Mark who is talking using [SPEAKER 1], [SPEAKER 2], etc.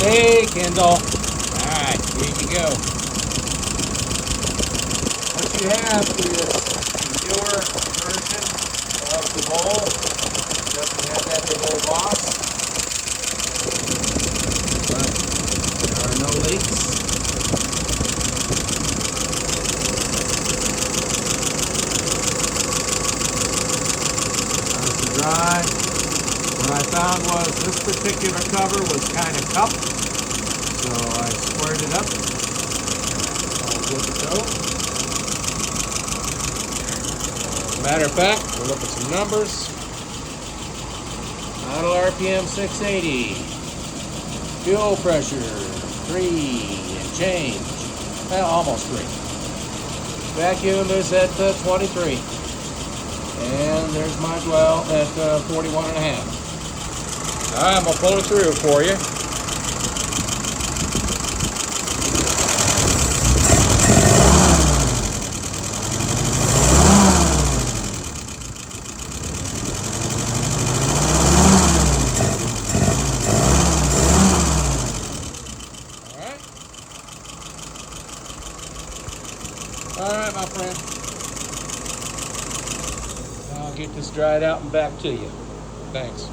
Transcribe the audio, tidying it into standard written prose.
[SPEAKER 1] Hey, Kendall. Alright, here you go. What you have is the newer version of the bowl. It doesn't have that big old box. But there are no leaks. Nice and dry. What I found was this particular cover was kind of cupped, so I squared it up. All good to go. Matter of fact, we'll look at some numbers. Idle RPM 680. Fuel pressure 3 and change. Well, almost 3. Vacuum is at 23. And there's my dwell at 41 and a half. Alright, I'm going to pull it through for you. Alright, my friend. I'll get this dried out and back to you. Thanks.